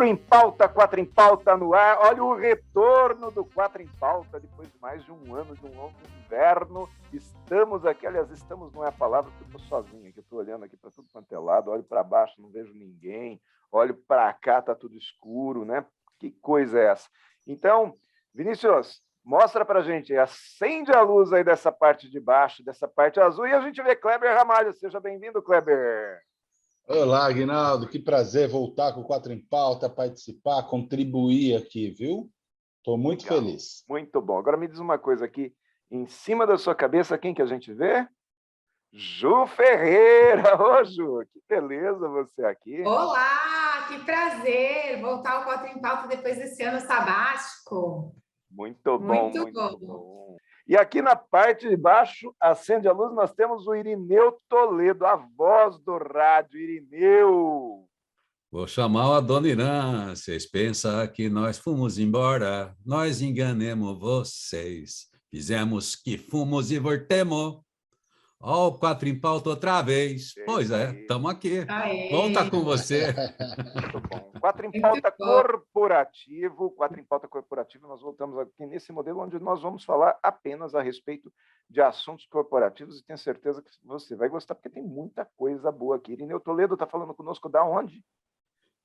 Quatro em Pauta no ar. Olha o retorno do Quatro em Pauta depois de mais de um ano, de um longo inverno. Estamos aqui, aliás, estamos não é a palavra, porque eu estou sozinho aqui, estou olhando aqui para tudo quanto é lado, olho para baixo, não vejo ninguém, olho para cá, está tudo escuro, né? Que coisa é essa? Então, Vinícius, mostra para a gente, acende a luz aí dessa parte de baixo, dessa parte azul, e a gente vê Kleber Ramalho. Seja bem-vindo, Kleber. Olá, Aguinaldo, que prazer voltar com o Quatro em Pauta, participar, contribuir aqui, viu? Estou muito feliz. Muito bom. Agora me diz uma coisa aqui, em cima da sua cabeça, quem que a gente vê? Ju Ferreira. Ô, Ju, que beleza você aqui. Olá, que prazer voltar ao Quatro em Pauta depois desse ano sabático. Muito bom. E aqui na parte de baixo, acende a luz, nós temos o Irineu Toledo, a voz do rádio. Irineu. Vou chamar a dona Irã. Vocês pensam que nós fomos embora, nós enganemos vocês. Fizemos que fomos e voltemos. Ó, o Quatro em Pauta outra vez. Pois é, estamos aqui. Vamos estar com você. Muito bom. Quatro em Pauta corporativo. Quatro em Pauta corporativo, nós voltamos aqui nesse modelo onde nós vamos falar apenas a respeito de assuntos corporativos e tenho certeza que você vai gostar, porque tem muita coisa boa aqui. Irineu Toledo está falando conosco da onde?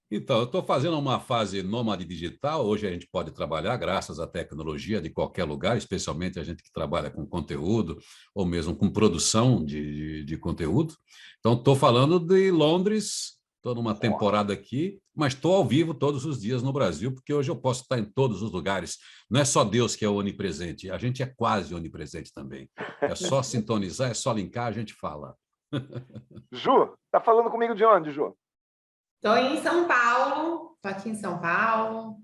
Então, eu estou fazendo uma fase nômade digital. Hoje a gente pode trabalhar graças à tecnologia de qualquer lugar, especialmente a gente que trabalha com conteúdo ou mesmo com produção de conteúdo. Então, estou falando de Londres, estou numa temporada aqui, mas estou ao vivo todos os dias no Brasil, porque hoje eu posso estar em todos os lugares. Não é só Deus que é onipresente, a gente é quase onipresente também. É só sintonizar, é só linkar, a gente fala. Ju, está falando comigo de onde, Ju? Estou em São Paulo, estou aqui em São Paulo,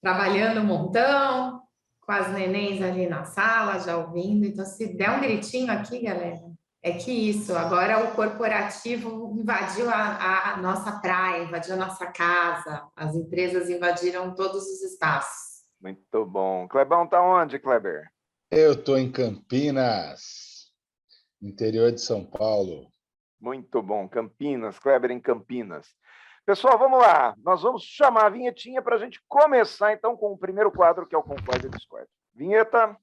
trabalhando um montão, com as nenéns ali na sala, já ouvindo. Então, se der um gritinho aqui, galera, é que isso, agora o corporativo invadiu a nossa praia, invadiu a nossa casa, as empresas invadiram todos os espaços. Muito bom. Clebão está onde, Kleber? Eu estou em Campinas, interior de São Paulo. Muito bom, Campinas, Kleber em Campinas. Pessoal, vamos lá. Nós vamos chamar a vinhetinha para a gente começar, então, com o primeiro quadro, que é o Concorde e Discord. Vinheta.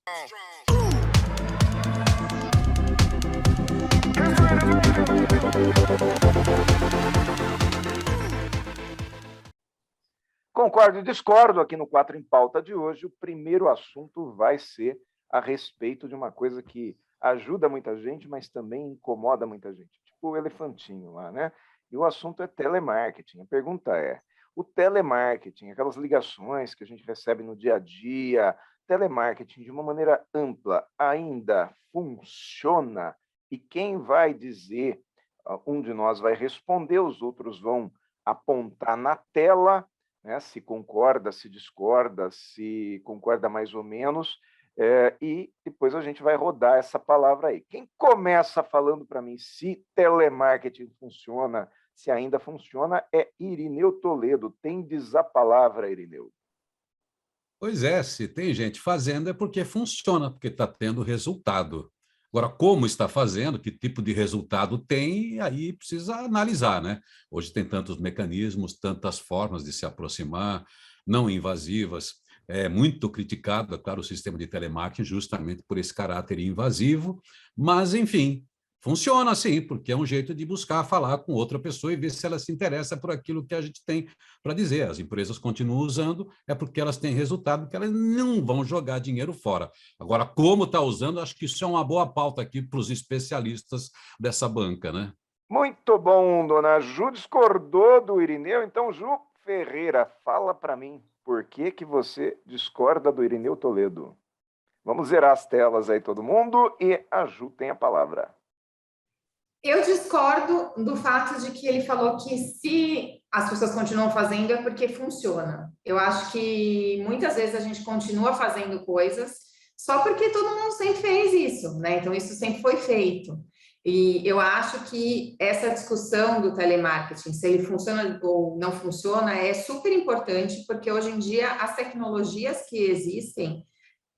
Concordo e discordo aqui no Quatro em Pauta de hoje. O primeiro assunto vai ser a respeito de uma coisa que ajuda muita gente, mas também incomoda muita gente. Tipo o elefantinho lá, né? E o assunto é telemarketing. A pergunta é, o telemarketing, aquelas ligações que a gente recebe no dia a dia, telemarketing de uma maneira ampla ainda funciona? E quem vai dizer, um de nós vai responder, os outros vão apontar na tela, né, se concorda, se discorda, se concorda mais ou menos, e depois a gente vai rodar essa palavra aí. Quem começa falando para mim se telemarketing funciona, se ainda funciona, é Irineu Toledo. Tendes a palavra, Irineu. Pois é, se tem gente fazendo é porque funciona, porque está tendo resultado. Agora, como está fazendo, que tipo de resultado tem, aí precisa analisar, né? Hoje tem tantos mecanismos, tantas formas de se aproximar, não invasivas. É muito criticado, é claro, o sistema de telemarketing justamente por esse caráter invasivo, mas, enfim, funciona sim, porque é um jeito de buscar falar com outra pessoa e ver se ela se interessa por aquilo que a gente tem para dizer. As empresas continuam usando, é porque elas têm resultado, que elas não vão jogar dinheiro fora. Agora, como está usando, acho que isso é uma boa pauta aqui para os especialistas dessa banca, né? Muito bom, dona Ju discordou do Irineu, então, Ju Ferreira, fala para mim, por que que você discorda do Irineu Toledo? Vamos zerar as telas aí, todo mundo, e a Ju tem a palavra. Eu discordo do fato de que ele falou que se as pessoas continuam fazendo é porque funciona. Eu acho que muitas vezes a gente continua fazendo coisas só porque todo mundo sempre fez isso, né? Então, isso sempre foi feito. E eu acho que essa discussão do telemarketing, se ele funciona ou não funciona, é super importante, porque hoje em dia as tecnologias que existem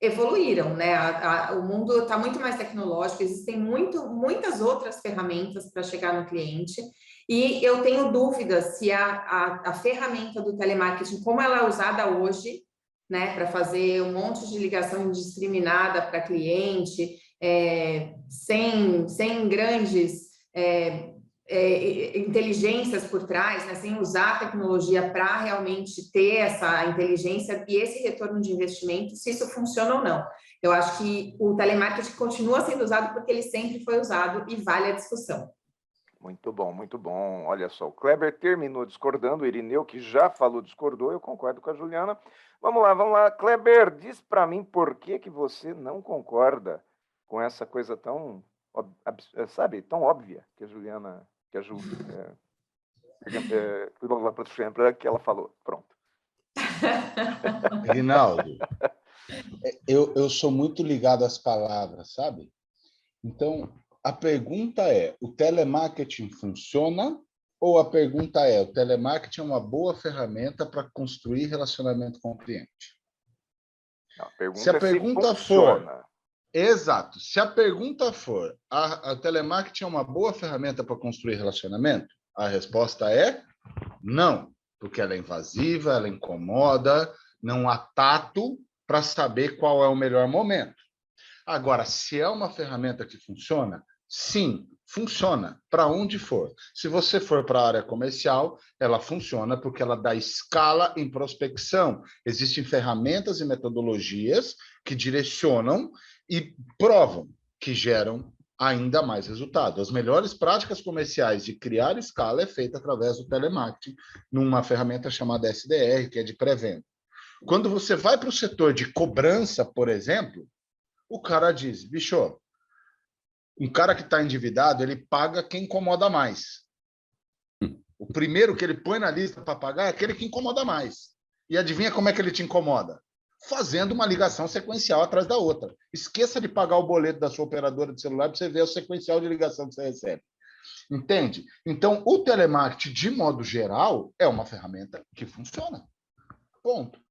evoluíram, né? O mundo está muito mais tecnológico, existem muitas outras ferramentas para chegar no cliente, E eu tenho dúvidas se a ferramenta do telemarketing, como ela é usada hoje, né, para fazer um monte de ligação indiscriminada para cliente, sem grandes inteligências por trás, né, sem usar a tecnologia para realmente ter essa inteligência e esse retorno de investimento, se isso funciona ou não. Eu acho que o telemarketing continua sendo usado porque ele sempre foi usado e vale a discussão. Muito bom, muito bom. Olha só, o Kleber terminou discordando, o Irineu, que já falou, discordou, eu concordo com a Juliana. Vamos lá. Kleber, diz para mim por que você não concorda com essa coisa tão, sabe, tão óbvia que a Juliana, que a Ju, que ela falou. Pronto. Rinaldo, eu sou muito ligado às palavras, sabe? Então, a pergunta é, o telemarketing funciona? Ou a pergunta é, o telemarketing é uma boa ferramenta para construir relacionamento com o cliente? Não, a pergunta se a pergunta for... Exato. Se a pergunta for, a telemarketing é uma boa ferramenta para construir relacionamento? A resposta é não, porque ela é invasiva, ela incomoda, não há tato para saber qual é o melhor momento. Agora, se é uma ferramenta que funciona, sim, funciona, para onde for. Se você for para a área comercial, ela funciona porque ela dá escala em prospecção. Existem ferramentas e metodologias que direcionam e provam que geram ainda mais resultado. As melhores práticas comerciais de criar escala é feita através do telemarketing, numa ferramenta chamada SDR, que é de pré-venda. Quando você vai para o setor de cobrança, por exemplo, o cara diz, bicho, um cara que está endividado, ele paga quem incomoda mais. O primeiro que ele põe na lista para pagar é aquele que incomoda mais. E adivinha como é que ele te incomoda? Fazendo uma ligação sequencial atrás da outra. Esqueça de pagar o boleto da sua operadora de celular para você ver o sequencial de ligação que você recebe. Entende? Então, o telemarketing, de modo geral, é uma ferramenta que funciona. Ponto.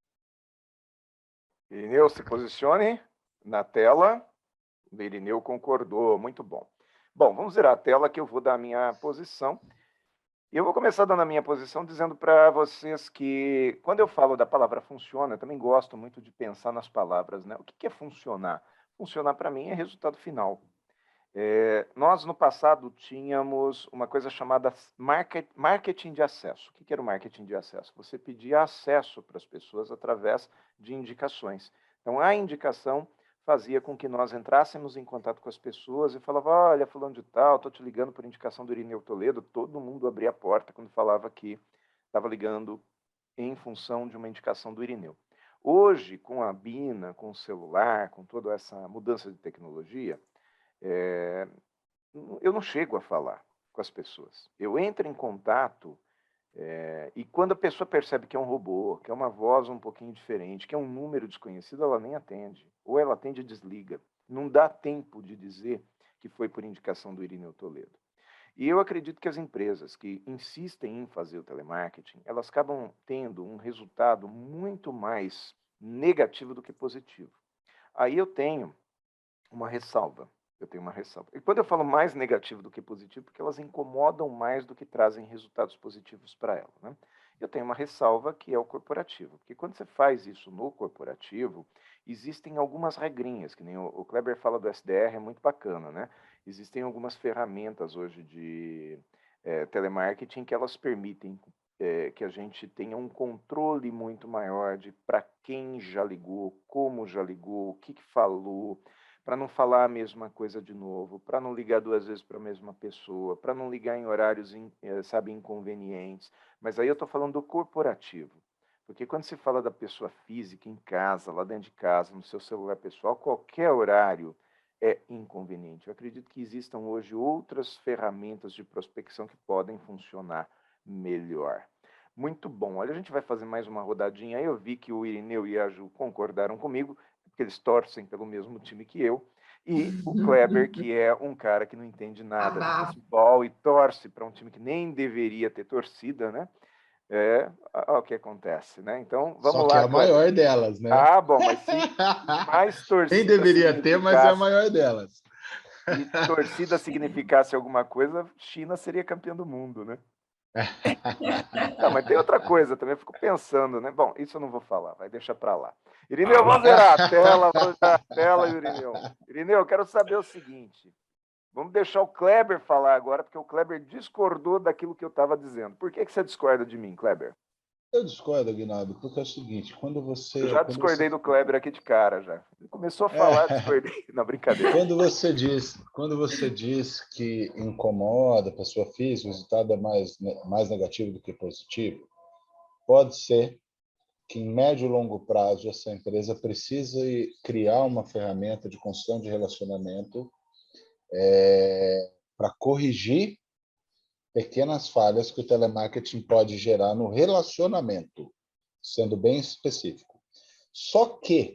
Irineu, se posicione na tela. O Irineu concordou, muito bom. Bom, vamos virar a tela que eu vou dar a minha posição. E eu vou começar dando a minha posição dizendo para vocês que, quando eu falo da palavra funciona, eu também gosto muito de pensar nas palavras, né? O que é funcionar? Funcionar, para mim, é resultado final. Nós, no passado, tínhamos uma coisa chamada marketing de acesso. O que era o marketing de acesso? Você pedia acesso para as pessoas através de indicações. Então, a indicação fazia com que nós entrássemos em contato com as pessoas e falava, olha, fulano de tal, estou te ligando por indicação do Irineu Toledo. Todo mundo abria a porta quando falava que estava ligando em função de uma indicação do Irineu. Hoje, com a Bina, com o celular, com toda essa mudança de tecnologia, eu não chego a falar com as pessoas. Eu entro em contato e quando a pessoa percebe que é um robô, que é uma voz um pouquinho diferente, que é um número desconhecido, ela nem atende. Ou ela atende e desliga. Não dá tempo de dizer que foi por indicação do Irineu Toledo. E eu acredito que as empresas que insistem em fazer o telemarketing, elas acabam tendo um resultado muito mais negativo do que positivo. Aí eu tenho uma ressalva. E quando eu falo mais negativo do que positivo, porque elas incomodam mais do que trazem resultados positivos para ela, né? Eu tenho uma ressalva que é o corporativo, porque quando você faz isso no corporativo, existem algumas regrinhas, que nem o Kleber fala do SDR, é muito bacana, né? Existem algumas ferramentas hoje de telemarketing que elas permitem que a gente tenha um controle muito maior de para quem já ligou, como já ligou, o que falou, para não falar a mesma coisa de novo, para não ligar 2 vezes para a mesma pessoa, para não ligar em horários, inconvenientes. Mas aí eu estou falando do corporativo. Porque quando se fala da pessoa física, em casa, lá dentro de casa, no seu celular pessoal, qualquer horário é inconveniente. Eu acredito que existam hoje outras ferramentas de prospecção que podem funcionar melhor. Muito bom. Olha, a gente vai fazer mais uma rodadinha. Eu vi que o Irineu e a Ju concordaram comigo, porque eles torcem pelo mesmo time que eu, e o Kleber, que é um cara que não entende nada de futebol e torce para um time que nem deveria ter torcida, né? Olha o que acontece, né? Então, vamos lá. Só que é a maior delas, né? Bom, mas se mais torcida... Nem deveria ter, mas é a maior delas. E torcida significasse alguma coisa, China seria campeã do mundo, né? Não, mas tem outra coisa também, eu fico pensando, né? Bom, isso eu não vou falar, vai deixar para lá. Irineu, vamos zerar a tela, Irineu. Irineu, eu quero saber o seguinte. Vamos deixar o Kleber falar agora, porque o Kleber discordou daquilo que eu estava dizendo. Por que você discorda de mim, Kleber? Eu discordo, Aguinaldo, porque é o seguinte, quando você... Eu já discordei do Kleber aqui de cara, já. Ele começou a falar, discordei. Não, brincadeira. Quando você diz que incomoda a pessoa física, o resultado é mais negativo do que positivo, pode ser que em médio e longo prazo essa empresa precise criar uma ferramenta de construção de relacionamento para corrigir pequenas falhas que o telemarketing pode gerar no relacionamento, sendo bem específico. Só que,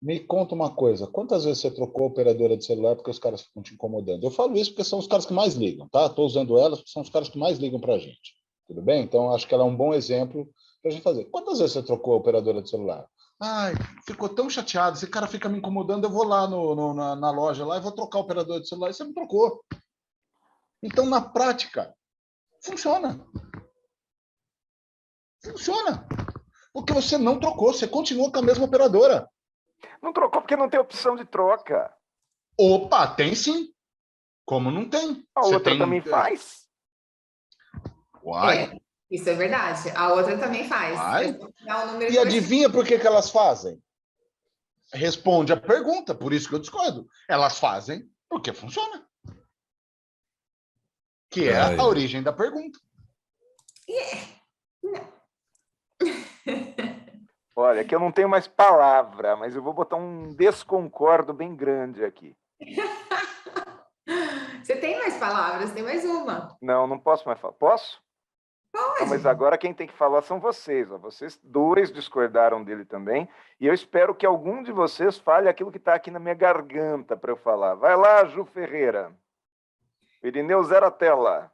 me conta uma coisa, quantas vezes você trocou a operadora de celular porque os caras ficam te incomodando? Eu falo isso porque são os caras que mais ligam, tá? Estou usando elas porque são os caras que mais ligam para a gente. Tudo bem? Então, acho que ela é um bom exemplo para a gente fazer. Quantas vezes você trocou a operadora de celular? Ai, ficou tão chateado, esse cara fica me incomodando, eu vou lá na loja lá e vou trocar a operadora de celular e você me trocou. Então, na prática, funciona. Funciona. Porque você não trocou, você continua com a mesma operadora. Não trocou porque não tem opção de troca. Opa, tem sim. Como não tem? A outra também faz. Uai. Isso é verdade. A outra também faz. E adivinha por que elas fazem? Responde a pergunta, por isso que eu discordo. Elas fazem porque funciona. Que é a origem da pergunta. Olha, que eu não tenho mais palavra, mas eu vou botar um desconcordo bem grande aqui. Você tem mais palavras? Tem mais uma. Não posso mais falar. Posso? Pode. Não, mas agora quem tem que falar são vocês. Ó. Vocês dois discordaram dele também. E eu espero que algum de vocês fale aquilo que está aqui na minha garganta para eu falar. Vai lá, Ju Ferreira. Irineu, zero a tela.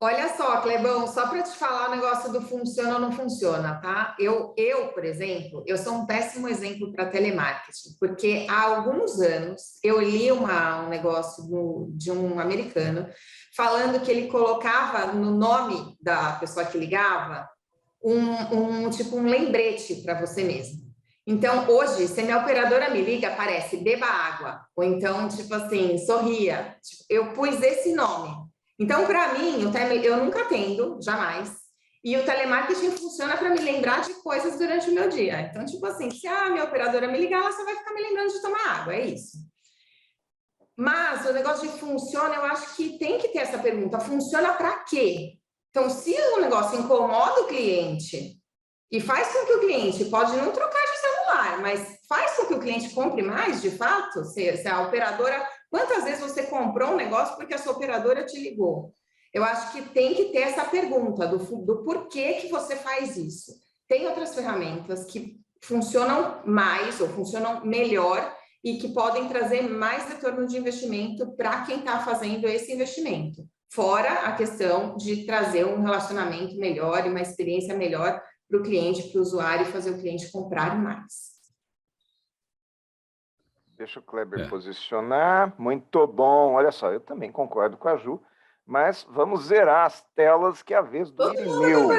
Olha só, Clebão, só para te falar o negócio do funciona ou não funciona, tá? Eu, por exemplo, eu sou um péssimo exemplo para telemarketing, porque há alguns anos eu li um negócio de um americano falando que ele colocava no nome da pessoa que ligava tipo um lembrete para você mesmo. Então, hoje, se a minha operadora me liga, aparece beba água, ou então, tipo assim, sorria. Tipo, eu pus esse nome. Então, para mim, eu nunca atendo, jamais. E o telemarketing funciona para me lembrar de coisas durante o meu dia. Então, tipo assim, se a minha operadora me ligar, ela só vai ficar me lembrando de tomar água, é isso. Mas o negócio de funciona, eu acho que tem que ter essa pergunta. Funciona para quê? Então, se o negócio incomoda o cliente e faz com que o cliente pode não trocar de celular, mas faz com que o cliente compre mais, de fato, se a operadora... Quantas vezes você comprou um negócio porque a sua operadora te ligou? Eu acho que tem que ter essa pergunta do porquê que você faz isso. Tem outras ferramentas que funcionam mais ou funcionam melhor e que podem trazer mais retorno de investimento para quem está fazendo esse investimento. Fora a questão de trazer um relacionamento melhor e uma experiência melhor para o cliente, para o usuário, e fazer o cliente comprar mais. Deixa o Kleber posicionar. Muito bom. Olha só, eu também concordo com a Ju, mas vamos zerar as telas, que é a vez do Irineu.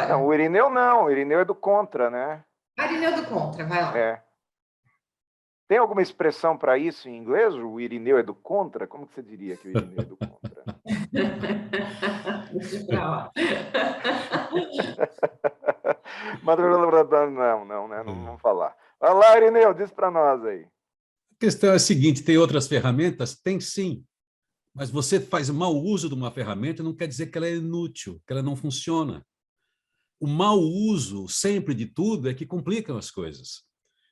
Não, o Irineu não. O Irineu é do contra, né? Irineu do contra, vai lá. É. Tem alguma expressão para isso em inglês? O Irineu é do contra? Como que você diria que o Irineu é do contra? Deixa pra lá. Não, né? Não vamos falar. Vai lá, Irineu, diz para nós aí. A questão é a seguinte, tem outras ferramentas? Tem sim. Mas você faz mau uso de uma ferramenta não quer dizer que ela é inútil, que ela não funciona. O mau uso sempre de tudo é que complicam as coisas.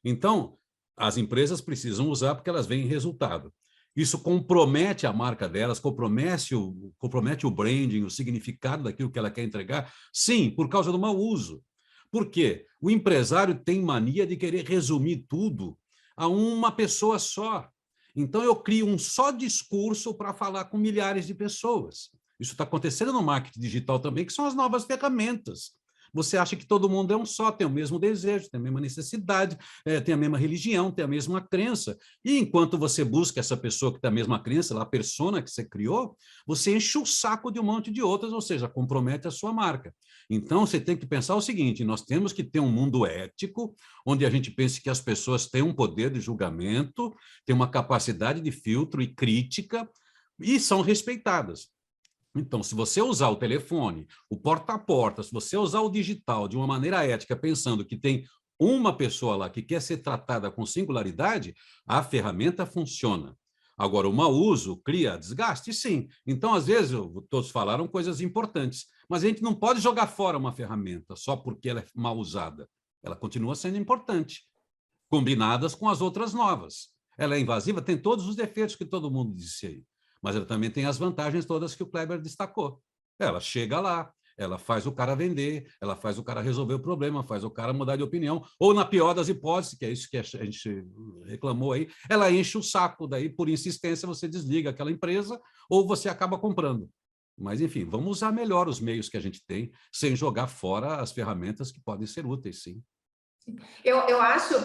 Então, as empresas precisam usar porque elas veem resultado. Isso compromete a marca delas, compromete o branding, o significado daquilo que ela quer entregar? Sim, por causa do mau uso. Por quê? O empresário tem mania de querer resumir tudo a uma pessoa só. Então, eu crio um só discurso para falar com milhares de pessoas. Isso está acontecendo no marketing digital também, que são as novas ferramentas. você acha que todo mundo é um só, tem o mesmo desejo, tem a mesma necessidade, tem a mesma religião, tem a mesma crença. E enquanto você busca essa pessoa que tem a mesma crença, a persona que você criou, você enche o saco de um monte de outras, ou seja, compromete a sua marca. Então, você tem que pensar o seguinte, nós temos que ter um mundo ético, onde a gente pense que as pessoas têm um poder de julgamento, têm uma capacidade de filtro e crítica, e são respeitadas. Então, se você usar o telefone, o porta a porta, se você usar o digital de uma maneira ética, pensando que tem uma pessoa lá que quer ser tratada com singularidade, a ferramenta funciona. Agora, o mau uso cria desgaste? Sim. Então, às vezes, todos falaram coisas importantes, mas a gente não pode jogar fora uma ferramenta só porque ela é mal usada. Ela continua sendo importante, combinadas com as outras novas. Ela é invasiva, tem todos os defeitos que todo mundo disse aí, mas ela também tem as vantagens todas que o Kleber destacou. Ela chega lá, ela faz o cara vender, ela faz o cara resolver o problema, faz o cara mudar de opinião, ou na pior das hipóteses, que é isso que a gente reclamou aí, ela enche o saco, daí por insistência você desliga aquela empresa ou você acaba comprando. Mas, enfim, vamos usar melhor os meios que a gente tem, sem jogar fora as ferramentas que podem ser úteis, sim. Eu acho,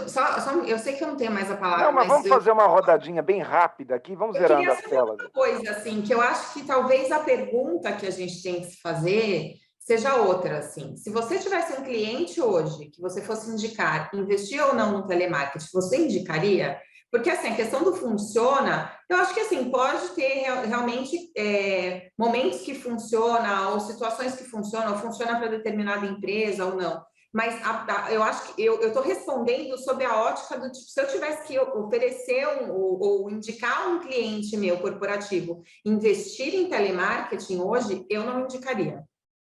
eu sei que eu não tenho mais a palavra, não, mas vamos fazer uma rodadinha bem rápida aqui, vamos zerando as telas. Uma coisa, assim, que eu acho que talvez a pergunta que a gente tem que se fazer seja outra, assim. Se você tivesse um cliente hoje, que você fosse indicar, investir ou não no telemarketing, você indicaria? Porque, assim, a questão do funciona, eu acho que, assim, pode ter realmente momentos que funciona, ou situações que funcionam, ou funciona para determinada empresa ou não. Mas eu acho que eu estou respondendo sobre a ótica do tipo, se eu tivesse que oferecer ou indicar um cliente meu corporativo investir em telemarketing hoje, eu não indicaria.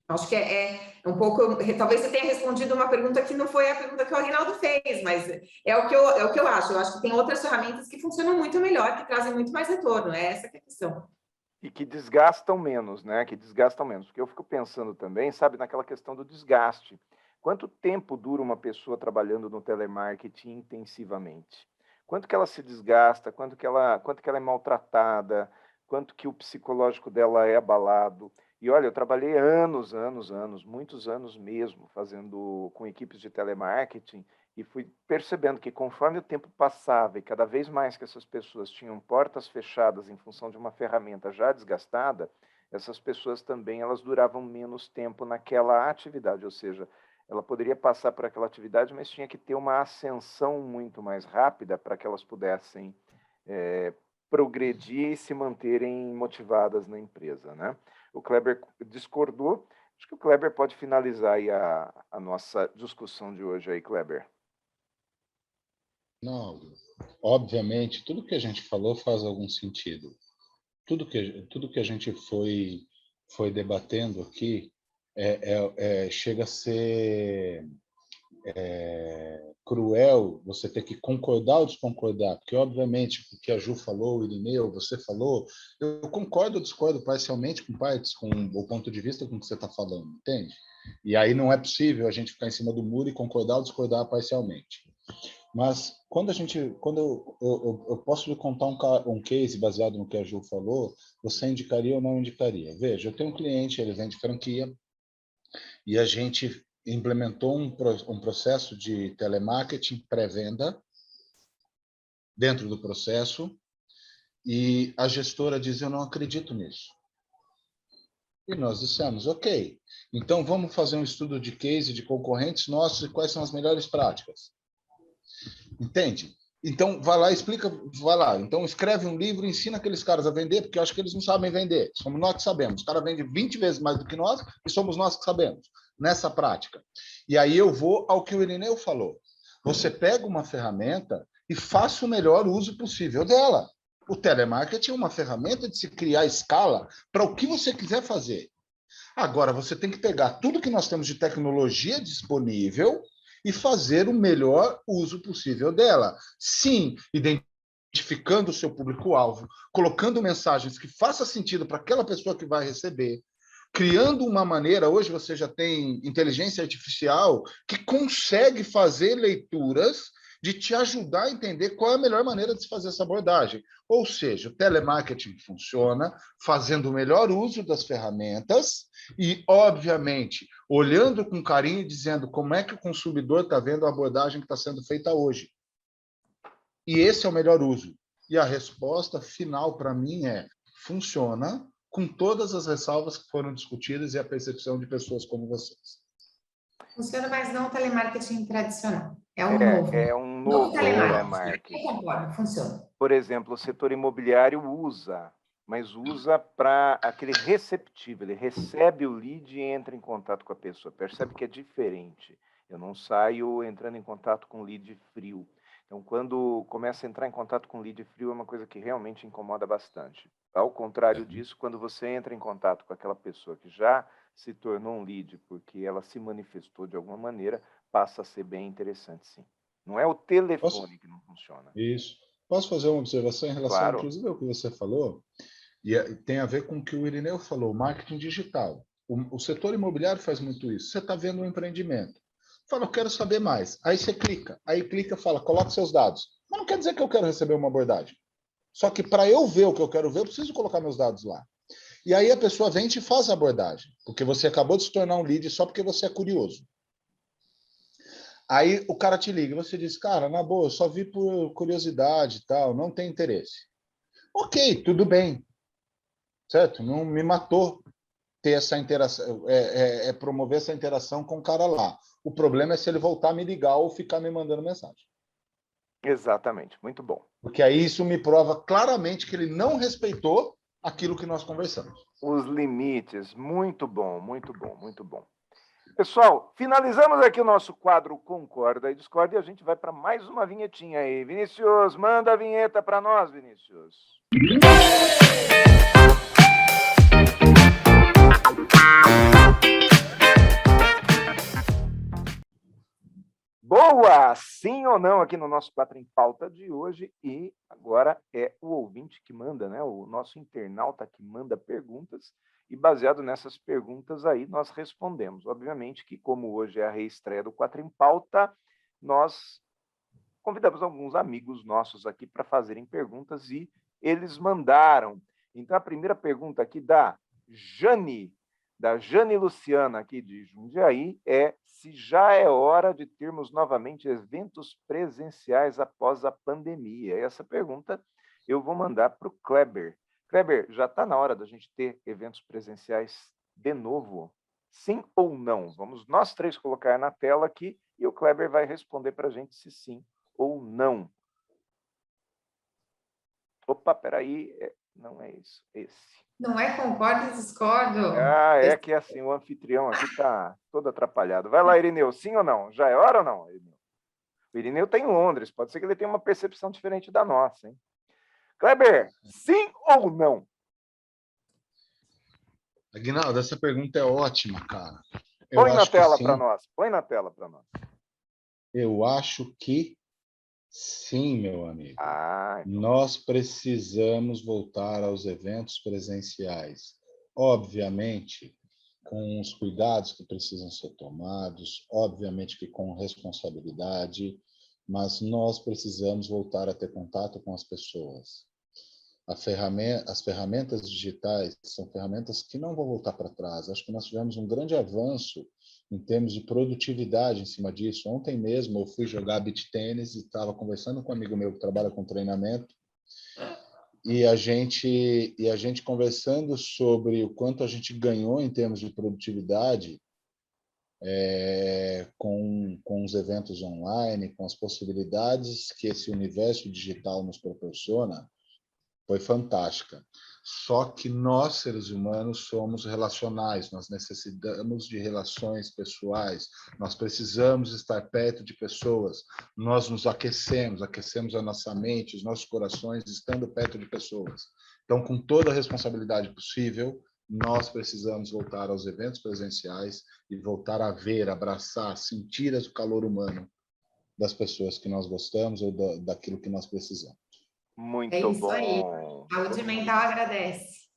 Acho que é um pouco, talvez você tenha respondido uma pergunta que não foi a pergunta que o Aguinaldo fez, mas é o que eu acho. Eu acho que tem outras ferramentas que funcionam muito melhor, que trazem muito mais retorno, é essa que é a questão. E que desgastam menos, né? Que desgastam menos. Porque eu fico pensando também, sabe, naquela questão do desgaste. Quanto tempo dura uma pessoa trabalhando no telemarketing intensivamente? Quanto que ela se desgasta? Quanto que ela é maltratada? Quanto que o psicológico dela é abalado? E olha, eu trabalhei anos, muitos anos mesmo, fazendo com equipes de telemarketing, e fui percebendo que conforme o tempo passava e cada vez mais que essas pessoas tinham portas fechadas em função de uma ferramenta já desgastada, essas pessoas também elas duravam menos tempo naquela atividade, ou seja, ela poderia passar por aquela atividade, mas tinha que ter uma ascensão muito mais rápida para que elas pudessem progredir e se manterem motivadas na empresa, né? O Kleber discordou. Acho que o Kleber pode finalizar aí a nossa discussão de hoje aí, Kleber. Não, obviamente, tudo que a gente falou faz algum sentido. Tudo que a gente foi debatendo aqui chega a ser cruel você ter que concordar ou desconcordar, porque, obviamente, o que a Ju falou, o Irineu, você falou, eu concordo ou discordo parcialmente com partes, com o ponto de vista com que você está falando, entende? E aí não é possível a gente ficar em cima do muro e concordar ou discordar parcialmente. Mas quando eu posso lhe contar um case baseado no que a Ju falou, você indicaria ou não indicaria? Veja, eu tenho um cliente, ele vende franquia, e a gente implementou um processo de telemarketing pré-venda dentro do processo, e a gestora diz, eu não acredito nisso. E nós dissemos, ok, então vamos fazer um estudo de case de concorrentes nossos e quais são as melhores práticas. Entende? Então, vai lá, explica, vai lá. Então, escreve um livro, ensina aqueles caras a vender, porque eu acho que eles não sabem vender. Somos nós que sabemos. O cara vende 20 vezes mais do que nós e somos nós que sabemos, nessa prática. E aí eu vou ao que o Irineu falou. Você pega uma ferramenta e faça o melhor uso possível dela. O telemarketing é uma ferramenta de se criar escala para o que você quiser fazer. Agora, você tem que pegar tudo que nós temos de tecnologia disponível e fazer o melhor uso possível dela. Sim, identificando o seu público-alvo, colocando mensagens que façam sentido para aquela pessoa que vai receber, criando uma maneira, hoje você já tem inteligência artificial que consegue fazer leituras de te ajudar a entender qual é a melhor maneira de se fazer essa abordagem. Ou seja, o telemarketing funciona fazendo o melhor uso das ferramentas e, obviamente, olhando com carinho e dizendo como é que o consumidor está vendo a abordagem que está sendo feita hoje. E esse é o melhor uso. E a resposta final para mim é: funciona com todas as ressalvas que foram discutidas e a percepção de pessoas como vocês. Funciona, mas não o telemarketing tradicional. É um novo. É um novo telemarketing. Eu concordo, funciona. Por exemplo, o setor imobiliário usa, mas usa para aquele receptivo. Ele recebe o lead e entra em contato com a pessoa. Percebe que é diferente. Eu não saio entrando em contato com lead frio. Então, quando começa a entrar em contato com lead frio, é uma coisa que realmente incomoda bastante. Ao contrário disso, quando você entra em contato com aquela pessoa que já se tornou um lead, porque ela se manifestou de alguma maneira, passa a ser bem interessante, sim. Não é o telefone que não funciona. Isso. Posso fazer uma observação em relação, Claro. Inclusive, ao que você falou? E tem a ver com o que o Irineu falou, marketing digital. O setor imobiliário faz muito isso. Você está vendo um empreendimento. Fala, eu quero saber mais. Aí você clica. Aí clica e fala, coloca seus dados. Mas não quer dizer que eu quero receber uma abordagem. Só que para eu ver o que eu quero ver, eu preciso colocar meus dados lá. E aí a pessoa vem e te faz a abordagem. Porque você acabou de se tornar um lead só porque você é curioso. Aí o cara te liga e você diz, cara, na boa, eu só vi por curiosidade e tal, não tem interesse. Ok, tudo bem. Certo? Não me matou ter essa interação, promover essa interação com o cara lá. O problema é se ele voltar a me ligar ou ficar me mandando mensagem. Exatamente, muito bom. Porque aí isso me prova claramente que ele não respeitou aquilo que nós conversamos. Os limites, muito bom, muito bom, muito bom. Pessoal, finalizamos aqui o nosso quadro Concorda e Discorda e a gente vai para mais uma vinhetinha aí. Vinícius, manda a vinheta para nós, Vinícius. Boa! Sim ou não aqui no nosso Quatro em Pauta de hoje. E agora é o ouvinte que manda, né? O nosso internauta que manda perguntas. E baseado nessas perguntas aí, nós respondemos. Obviamente que, como hoje é a reestreia do Quatro em Pauta, nós convidamos alguns amigos nossos aqui para fazerem perguntas e eles mandaram. Então, a primeira pergunta aqui da Jane Luciana, aqui de Jundiaí, é se já é hora de termos novamente eventos presenciais após a pandemia. Essa pergunta eu vou mandar para o Kleber. Kleber, já está na hora da gente ter eventos presenciais de novo? Sim ou não? Vamos nós três colocar na tela aqui e o Kleber vai responder para a gente se sim ou não. Opa, peraí, não é isso, esse. Não é concordo e discordo? Ah, é que assim, o anfitrião aqui está todo atrapalhado. Vai lá, Irineu, sim ou não? Já é hora ou não, Irineu? O Irineu está em Londres, pode ser que ele tenha uma percepção diferente da nossa, hein? Kleber, sim ou não? Aguinaldo, essa pergunta é ótima, cara. Põe na tela para nós, põe na tela para nós. Eu acho que sim, meu amigo. Então. Nós precisamos voltar aos eventos presenciais. Obviamente, com os cuidados que precisam ser tomados, obviamente que com responsabilidade, mas nós precisamos voltar a ter contato com as pessoas. As ferramentas digitais são ferramentas que não vão voltar para trás. Acho que nós tivemos um grande avanço em termos de produtividade em cima disso. Ontem mesmo eu fui jogar beach tênis e estava conversando com um amigo meu que trabalha com treinamento e a gente conversando sobre o quanto a gente ganhou em termos de produtividade com os eventos online, com as possibilidades que esse universo digital nos proporciona. Foi fantástica. Só que nós, seres humanos, somos relacionais, nós necessitamos de relações pessoais, nós precisamos estar perto de pessoas, nós nos aquecemos a nossa mente, os nossos corações, estando perto de pessoas. Então, com toda a responsabilidade possível, nós precisamos voltar aos eventos presenciais e voltar a ver, abraçar, sentir o calor humano das pessoas que nós gostamos ou daquilo que nós precisamos. Muito é isso bom. Aí. Saúde mental agradece.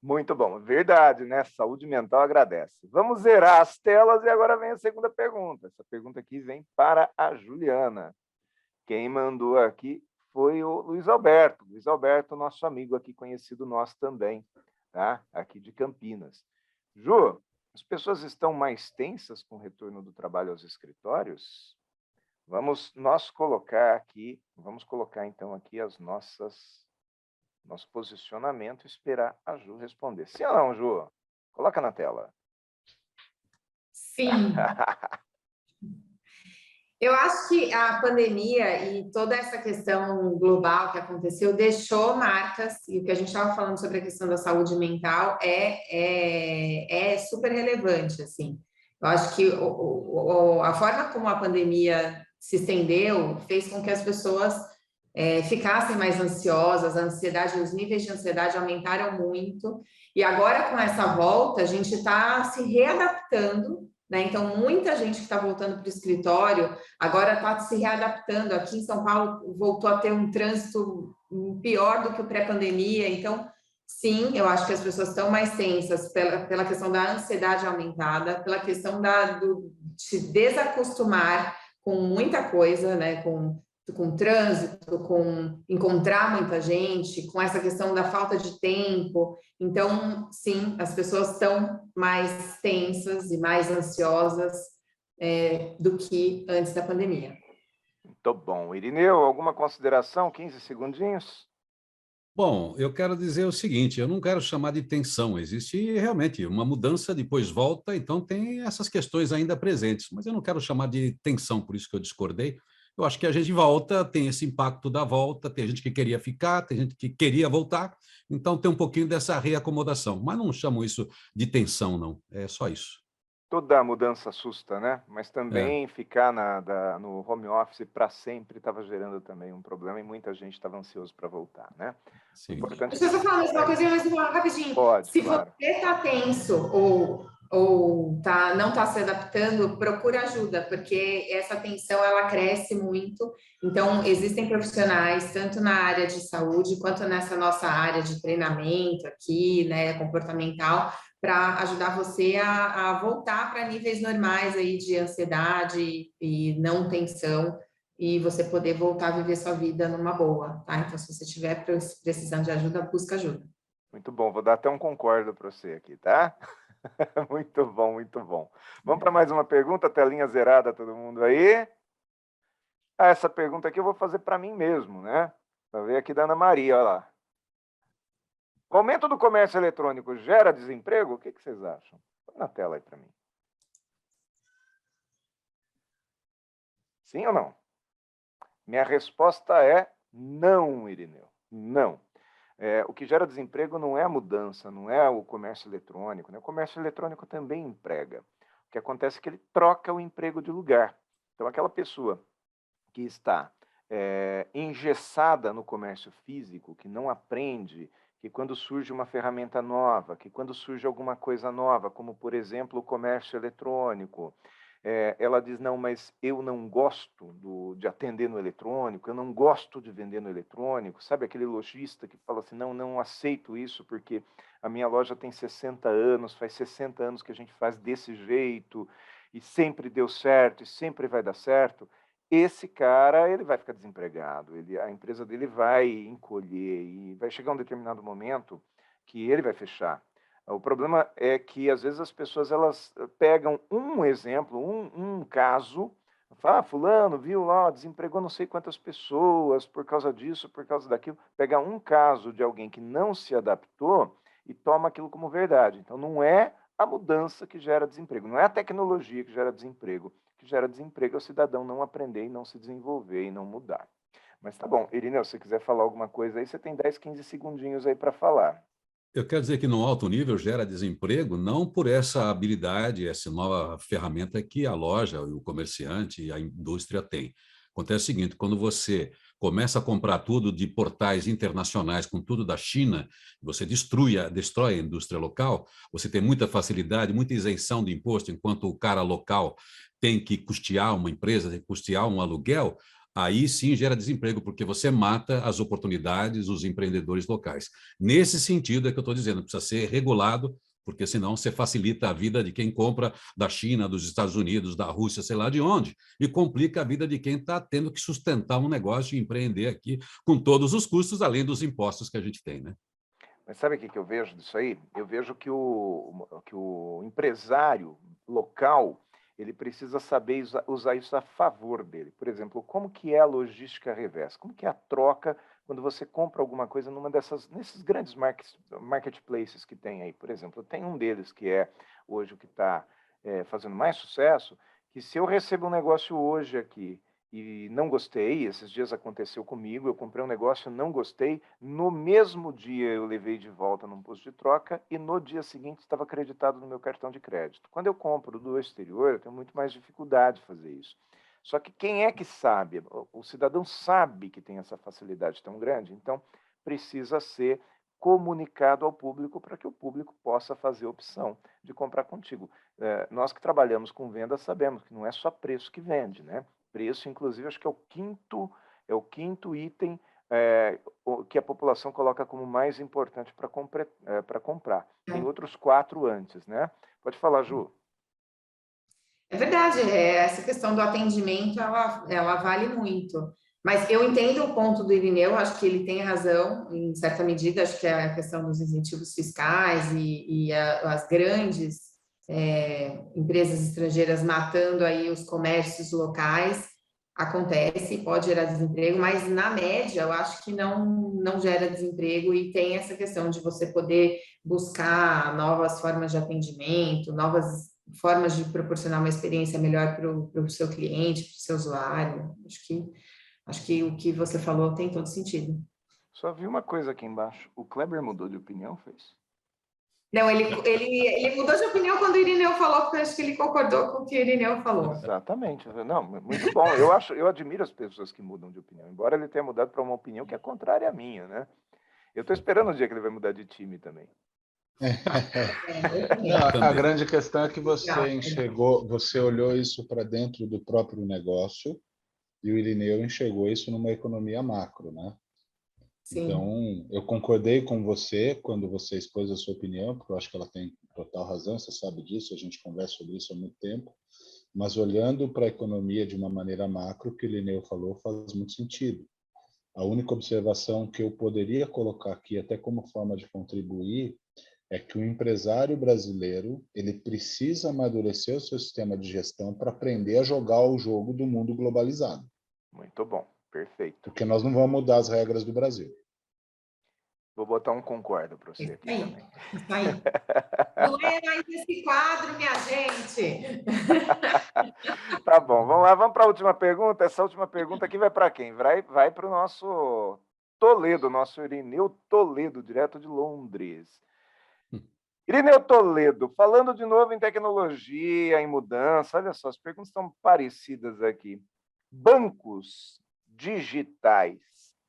Muito bom. Verdade, né? Saúde mental agradece. Vamos zerar as telas e agora vem a segunda pergunta. Essa pergunta aqui vem para a Juliana. Quem mandou aqui foi o Luiz Alberto. Luiz Alberto, nosso amigo aqui, conhecido nosso também, tá? Aqui de Campinas. Ju, as pessoas estão mais tensas com o retorno do trabalho aos escritórios? Vamos colocar então aqui nosso posicionamento e esperar a Ju responder. Sim ou não, Ju? Coloca na tela. Sim. Eu acho que a pandemia e toda essa questão global que aconteceu deixou marcas, e o que a gente estava falando sobre a questão da saúde mental é super relevante, assim. Eu acho que a forma como a pandemia se estendeu fez com que as pessoas ficassem mais ansiosas, a ansiedade, os níveis de ansiedade aumentaram muito, e agora com essa volta a gente está se readaptando, né? Então, muita gente que está voltando para o escritório agora está se readaptando. Aqui em São Paulo voltou a ter um trânsito pior do que o pré-pandemia. Então, sim, eu acho que as pessoas estão mais tensas pela questão da ansiedade aumentada, pela questão de se desacostumar com muita coisa, né? Com trânsito, com encontrar muita gente, com essa questão da falta de tempo. Então, sim, as pessoas estão mais tensas e mais ansiosas do que antes da pandemia. Muito bom. Irineu, alguma consideração? 15 segundinhos? Bom, eu quero dizer o seguinte, eu não quero chamar de tensão, existe realmente uma mudança, depois volta, então tem essas questões ainda presentes, mas eu não quero chamar de tensão, por isso que eu discordei. Eu acho que a gente volta, tem esse impacto da volta, tem gente que queria ficar, tem gente que queria voltar, então tem um pouquinho dessa reacomodação, mas não chamo isso de tensão, não, é só isso. Toda mudança assusta, né? Mas É, também ficar no home office para sempre estava gerando também um problema e muita gente estava ansioso para voltar, né? O sim. importante Deixa eu só falar mais uma coisinha, mais uma rapidinho. Pode, Se claro. você está tenso ou não está se adaptando, procura ajuda, porque essa tensão ela cresce muito. Então, existem profissionais, tanto na área de saúde, quanto nessa nossa área de treinamento aqui, né, comportamental, para ajudar você a voltar para níveis normais aí de ansiedade e não tensão, e você poder voltar a viver sua vida numa boa, tá? Então, se você estiver precisando de ajuda, busca ajuda. Muito bom, vou dar até um concordo para você aqui, tá? Muito bom, muito bom. Vamos para mais uma pergunta, telinha zerada, todo mundo aí? Essa pergunta aqui eu vou fazer para mim mesmo, né? Para ver aqui da Ana Maria, olha lá. O aumento do comércio eletrônico gera desemprego? O que vocês acham? Põe na tela aí para mim. Sim ou não? Minha resposta é não, Irineu. Não. O que gera desemprego não é a mudança, não é o comércio eletrônico, né? O comércio eletrônico também emprega. O que acontece é que ele troca o emprego de lugar. Então, aquela pessoa que está engessada no comércio físico, que não aprende, que quando surge uma ferramenta nova, que quando surge alguma coisa nova, como, por exemplo, o comércio eletrônico, ela diz, não, mas eu não gosto de atender no eletrônico, eu não gosto de vender no eletrônico, sabe aquele lojista que fala assim, não aceito isso porque a minha loja tem 60 anos, faz 60 anos que a gente faz desse jeito, e sempre deu certo, e sempre vai dar certo. Esse cara, ele vai ficar desempregado, a empresa dele vai encolher, e vai chegar um determinado momento que ele vai fechar. O problema é que, às vezes, as pessoas elas pegam um exemplo, um caso, falam, fulano, viu lá, desempregou não sei quantas pessoas por causa disso, por causa daquilo. Pega um caso de alguém que não se adaptou e toma aquilo como verdade. Então, não é a mudança que gera desemprego, não é a tecnologia que gera desemprego. O que gera desemprego é o cidadão não aprender e não se desenvolver e não mudar. Mas tá bom, Irineu, se você quiser falar alguma coisa aí, você tem 10, 15 segundinhos aí para falar. Eu quero dizer que no alto nível gera desemprego não por essa habilidade, essa nova ferramenta que a loja, o comerciante e a indústria têm. Acontece o seguinte, quando você começa a comprar tudo de portais internacionais, com tudo da China, você destrói a indústria local, você tem muita facilidade, muita isenção de imposto, enquanto o cara local tem que custear uma empresa, tem que custear um aluguel, aí sim gera desemprego, porque você mata as oportunidades, os empreendedores locais. Nesse sentido é que eu estou dizendo, precisa ser regulado porque senão você facilita a vida de quem compra da China, dos Estados Unidos, da Rússia, sei lá de onde, e complica a vida de quem está tendo que sustentar um negócio e empreender aqui com todos os custos, além dos impostos que a gente tem, né? Mas sabe o que eu vejo disso aí? Eu vejo que o empresário local ele precisa saber usar isso a favor dele. Por exemplo, como que é a logística reversa? Como que é a troca quando você compra alguma coisa nesses grandes marketplaces que tem aí? Por exemplo, tem um deles que é hoje o que está fazendo mais sucesso, que se eu recebo um negócio hoje aqui e não gostei, esses dias aconteceu comigo, eu comprei um negócio, não gostei, no mesmo dia eu levei de volta num posto de troca e no dia seguinte estava acreditado no meu cartão de crédito. Quando eu compro do exterior, eu tenho muito mais dificuldade de fazer isso. Só que quem é que sabe? O cidadão sabe que tem essa facilidade tão grande, então precisa ser comunicado ao público para que o público possa fazer a opção de comprar contigo. Nós que trabalhamos com vendas sabemos que não é só preço que vende, né? Preço, inclusive, acho que é o quinto item que a população coloca como mais importante para comprar. Tem outros 4 antes, né? Pode falar, Ju. É verdade, essa questão do atendimento, ela vale muito. Mas eu entendo o ponto do Irineu, acho que ele tem razão, em certa medida, acho que é a questão dos incentivos fiscais e as grandes empresas estrangeiras matando aí os comércios locais, acontece, pode gerar desemprego, mas na média eu acho que não gera desemprego e tem essa questão de você poder buscar novas formas de atendimento, novas formas de proporcionar uma experiência melhor para o seu cliente, para o seu usuário. Acho que o que você falou tem todo sentido. Só vi uma coisa aqui embaixo. O Kleber mudou de opinião, fez? Não, ele mudou de opinião quando o Irineu falou, porque eu acho que ele concordou com o que o Irineu falou. Exatamente. Não, muito bom. Eu admiro as pessoas que mudam de opinião, embora ele tenha mudado para uma opinião que é contrária à minha, né? Eu estou esperando o dia que ele vai mudar de time também. A grande questão é que você enxergou, você olhou isso para dentro do próprio negócio e o Irineu enxergou isso numa economia macro, né? Sim. Então, eu concordei com você quando você expôs a sua opinião, porque eu acho que ela tem total razão, você sabe disso, a gente conversa sobre isso há muito tempo, mas olhando para a economia de uma maneira macro, o que o Irineu falou faz muito sentido. A única observação que eu poderia colocar aqui, até como forma de contribuir, é que o empresário brasileiro ele precisa amadurecer o seu sistema de gestão para aprender a jogar o jogo do mundo globalizado. Muito bom, perfeito. Porque nós não vamos mudar as regras do Brasil. Vou botar um concordo para você aqui também. Isso aí. Não é mais esse quadro, minha gente. Tá bom, vamos lá, vamos para a última pergunta. Essa última pergunta aqui vai para quem? Vai para o nosso Toledo, nosso Irineu Toledo, direto de Londres. Irineu Toledo, falando de novo em tecnologia, em mudança, olha só, as perguntas estão parecidas aqui. Bancos digitais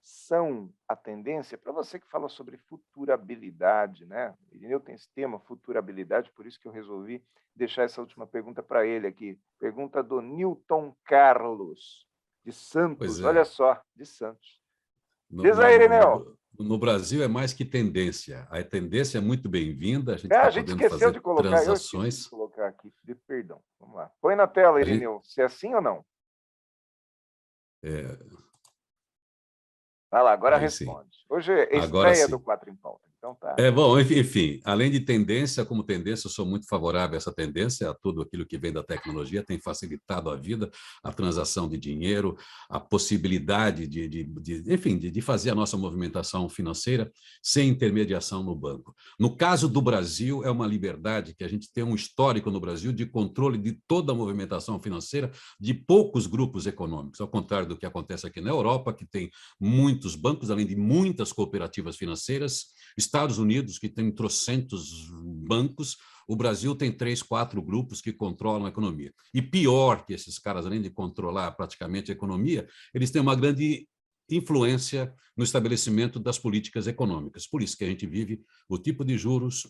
são a tendência? Para você que fala sobre futurabilidade, né? O Irineu tem esse tema, futurabilidade, por isso que eu resolvi deixar essa última pergunta para ele aqui. Pergunta do Newton Carlos, de Santos, olha só, de Santos. Diz aí, Irineu. No Brasil é mais que tendência. A tendência é muito bem-vinda. A gente esqueceu de colocar, transações. Eu esqueci de colocar aqui, perdão. Vamos lá. Põe na tela, Irineu, se é assim ou não. Vai lá, agora responde. Sim. Hoje é estreia do 4 em Pauta. Então tá. Bom, enfim, além de tendência, como tendência, eu sou muito favorável a essa tendência, a tudo aquilo que vem da tecnologia, tem facilitado a vida, a transação de dinheiro, a possibilidade de fazer a nossa movimentação financeira sem intermediação no banco. No caso do Brasil, é uma liberdade que a gente tem um histórico no Brasil de controle de toda a movimentação financeira de poucos grupos econômicos, ao contrário do que acontece aqui na Europa, que tem muitos bancos, além de muitas cooperativas financeiras, Estados Unidos, que tem trocentos bancos, o Brasil tem 3, 4 grupos que controlam a economia. E pior que esses caras, além de controlar praticamente a economia, eles têm uma grande influência no estabelecimento das políticas econômicas. Por isso que a gente vive o tipo de juros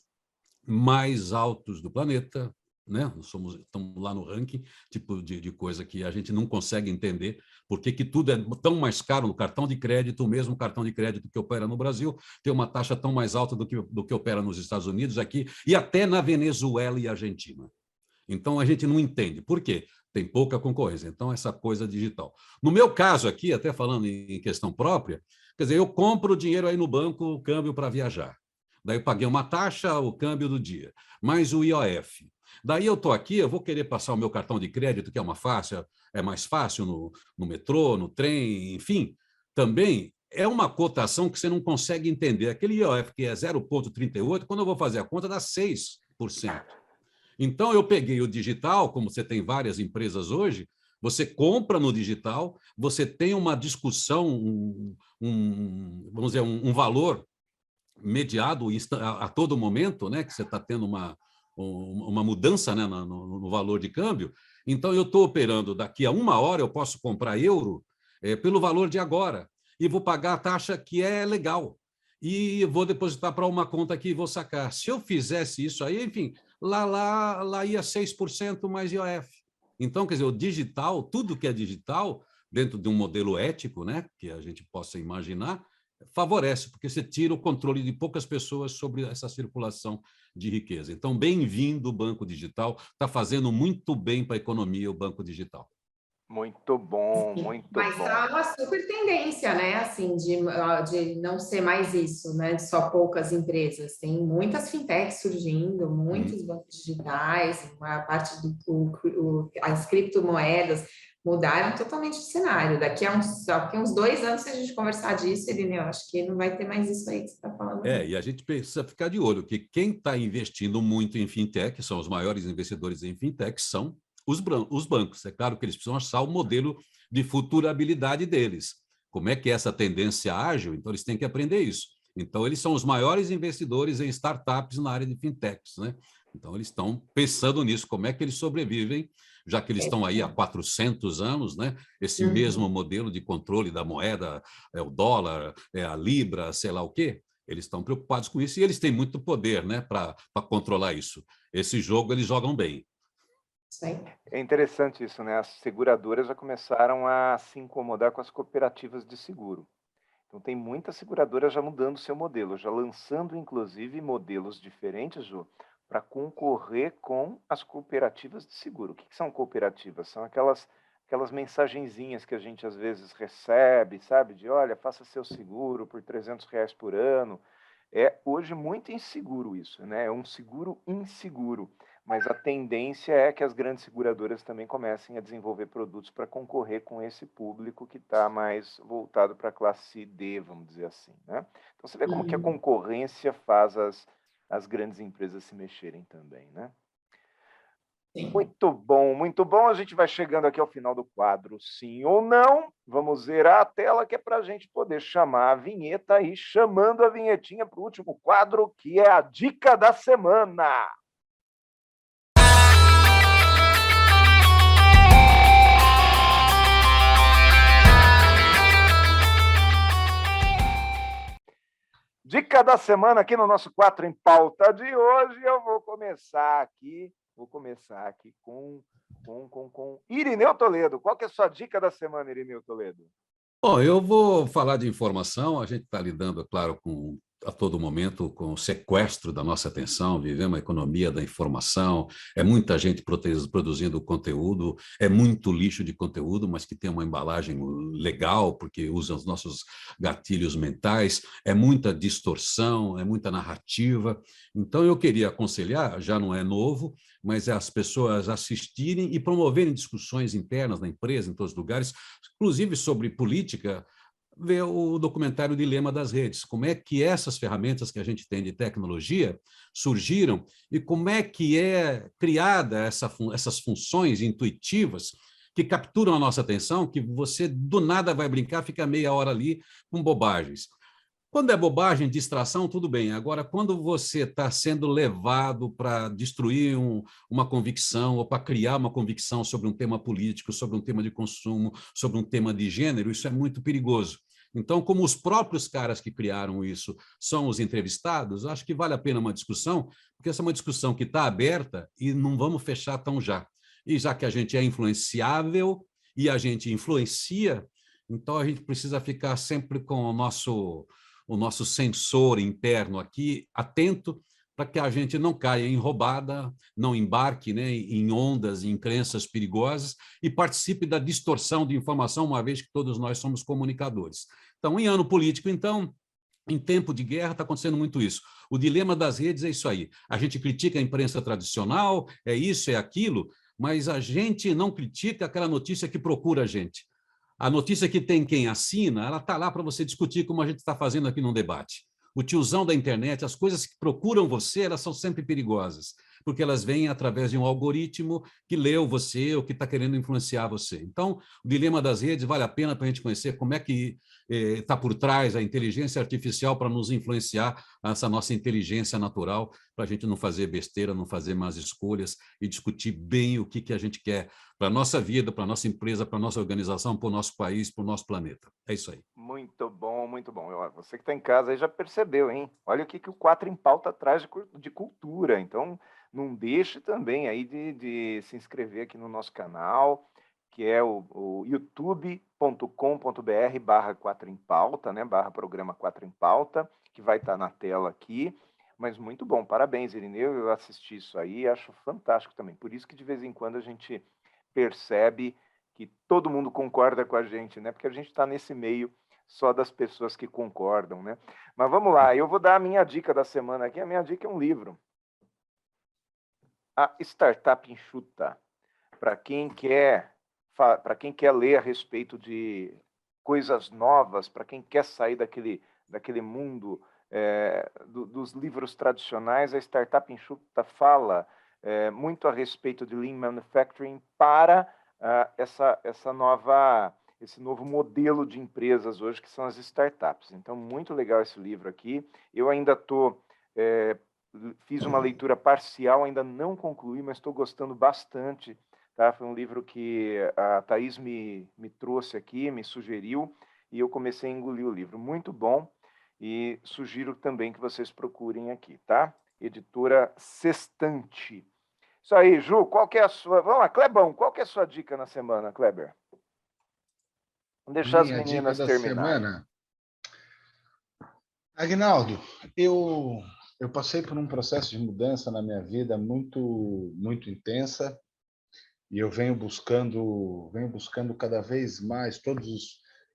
mais altos do planeta, né? Estamos lá no ranking, tipo de coisa que a gente não consegue entender, porque que tudo é tão mais caro no cartão de crédito, o mesmo cartão de crédito que opera no Brasil, tem uma taxa tão mais alta do que opera nos Estados Unidos aqui, e até na Venezuela e Argentina. Então, a gente não entende. Por quê? Tem pouca concorrência. Então, essa coisa digital. No meu caso aqui, até falando em questão própria, quer dizer, eu compro dinheiro aí no banco, o câmbio para viajar. Daí eu paguei uma taxa, o câmbio do dia, mais o IOF. Daí eu estou aqui, eu vou querer passar o meu cartão de crédito, que é mais fácil no metrô, no trem, enfim. Também é uma cotação que você não consegue entender. Aquele IOF que é 0,38, quando eu vou fazer a conta, dá 6%. Então, eu peguei o digital, como você tem várias empresas hoje, você compra no digital, você tem uma discussão, vamos dizer, um valor mediado a todo momento, né, que você está tendo uma mudança, né, no valor de câmbio. Então, eu estou operando daqui a 1 hora, eu posso comprar euro pelo valor de agora e vou pagar a taxa que é legal. E vou depositar para uma conta aqui e vou sacar. Se eu fizesse isso aí, enfim, lá ia 6% mais IOF. Então, quer dizer, o digital, tudo que é digital, dentro de um modelo ético, né, que a gente possa imaginar, favorece, porque você tira o controle de poucas pessoas sobre essa circulação de riqueza. Então, bem-vindo o Banco Digital, está fazendo muito bem para a economia o Banco Digital. Muito bom, muito Mas bom. tá uma super tendência, né? Assim, de não ser mais isso, né? De só poucas empresas. Tem muitas fintechs surgindo, muitos bancos digitais, uma parte as criptomoedas mudaram totalmente o cenário. Daqui a uns 2 anos, se a gente conversar disso, Irineu, acho que não vai ter mais isso aí que você está falando. E a gente precisa ficar de olho, que quem está investindo muito em fintech, são os maiores investidores em fintech, são os bancos. É claro que eles precisam achar o modelo de futurabilidade deles. Como é que é essa tendência ágil? Então, eles têm que aprender isso. Então, eles são os maiores investidores em startups na área de fintechs, né? Então, eles estão pensando nisso, como é que eles sobrevivem, já que eles estão aí há 400 anos, né? Esse mesmo modelo de controle da moeda, o dólar, a libra, sei lá o quê. Eles estão preocupados com isso e eles têm muito poder, né, para controlar isso. Esse jogo eles jogam bem. É interessante isso, né? As seguradoras já começaram a se incomodar com as cooperativas de seguro. Então, tem muitas seguradoras já mudando seu modelo, já lançando, inclusive, modelos diferentes, Ju, para concorrer com as cooperativas de seguro. O que são cooperativas? São aquelas mensagenzinhas que a gente, às vezes, recebe, sabe? De, olha, faça seu seguro por R$300 por ano. É, hoje, muito inseguro isso, né? É um seguro inseguro. Mas a tendência é que as grandes seguradoras também comecem a desenvolver produtos para concorrer com esse público que está mais voltado para a classe D, vamos dizer assim, né? Então, você vê como que a concorrência faz as grandes empresas se mexerem também, né? Sim. Muito bom, muito bom. A gente vai chegando aqui ao final do quadro, sim ou não. Vamos zerar a tela, que é para a gente poder chamar a vinheta e chamando a vinhetinha para o último quadro, que é a Dica da Semana. Dica da semana aqui no nosso 4 em Pauta de hoje. Eu vou começar aqui com Irineu Toledo. Qual que é a sua dica da semana, Irineu Toledo? Bom, eu vou falar de informação. A gente está lidando, é claro, a todo momento com o sequestro da nossa atenção, vivemos uma economia da informação, é muita gente produzindo conteúdo, é muito lixo de conteúdo, mas que tem uma embalagem legal, porque usa os nossos gatilhos mentais, é muita distorção, é muita narrativa. Então, eu queria aconselhar, já não é novo, mas as pessoas assistirem e promoverem discussões internas na empresa, em todos os lugares, inclusive sobre política, ver o documentário Dilema das Redes, como é que essas ferramentas que a gente tem de tecnologia surgiram e como é que é criada essas funções intuitivas que capturam a nossa atenção, que você do nada vai brincar, fica meia hora ali com bobagens. Quando é bobagem, distração, tudo bem. Agora, quando você está sendo levado para destruir uma convicção ou para criar uma convicção sobre um tema político, sobre um tema de consumo, sobre um tema de gênero, isso é muito perigoso. Então, como os próprios caras que criaram isso são os entrevistados, acho que vale a pena uma discussão, porque essa é uma discussão que está aberta e não vamos fechar tão já. E já que a gente é influenciável e a gente influencia, então a gente precisa ficar sempre com o nosso sensor interno aqui atento para que a gente não caia em roubada, não embarque, né, em ondas, em crenças perigosas e participe da distorção de informação, uma vez que todos nós somos comunicadores. Então, em ano político, então, em tempo de guerra, está acontecendo muito isso. O dilema das redes é isso aí. A gente critica a imprensa tradicional, é isso, é aquilo, mas a gente não critica aquela notícia que procura a gente. A notícia que tem quem assina, ela está lá para você discutir como a gente está fazendo aqui num debate. O tiozão da internet, as coisas que procuram você, elas são sempre perigosas, porque elas vêm através de um algoritmo que leu você ou que está querendo influenciar você. Então, o dilema das redes vale a pena para a gente conhecer como é que está por trás a inteligência artificial para nos influenciar essa nossa inteligência natural, para a gente não fazer besteira, não fazer más escolhas e discutir bem o que a gente quer para a nossa vida, para a nossa empresa, para a nossa organização, para o nosso país, para o nosso planeta. É isso aí. Muito bom, muito bom. Você que está em casa aí já percebeu, hein? Olha o que o Quatro em Pauta traz de cultura. Então, não deixe também aí de se inscrever aqui no nosso canal, que é o youtube.com.br/Quatro em Pauta, né? /programa Quatro em Pauta, que vai estar na tela aqui. Mas muito bom, parabéns, Irineu. Eu assisti isso aí, acho fantástico também. Por isso que de vez em quando a gente percebe que todo mundo concorda com a gente, né? Porque a gente está nesse meio só das pessoas que concordam, né? Mas vamos lá, eu vou dar a minha dica da semana aqui. A minha dica é um livro. A Startup Enxuta. Para quem quer ler a respeito de coisas novas, para quem quer sair daquele mundo dos livros tradicionais, a Startup Enxuta fala muito a respeito de Lean Manufacturing para esse novo modelo de empresas hoje, que são as startups. Então, muito legal esse livro aqui. Eu ainda fiz uma leitura parcial, ainda não concluí, mas estou gostando bastante. Tá? Foi um livro que a Thaís me trouxe aqui, me sugeriu, e eu comecei a engolir o livro. Muito bom, e sugiro também que vocês procurem aqui, tá? Editora Sextante. Isso aí, Ju, qual que é a sua... Vamos lá, Clebão, qual que é a sua dica na semana, Kleber? Vamos deixar as meninas terminarem. Semana. Aguinaldo, eu passei por um processo de mudança na minha vida muito, muito intensa, e eu venho buscando cada vez mais,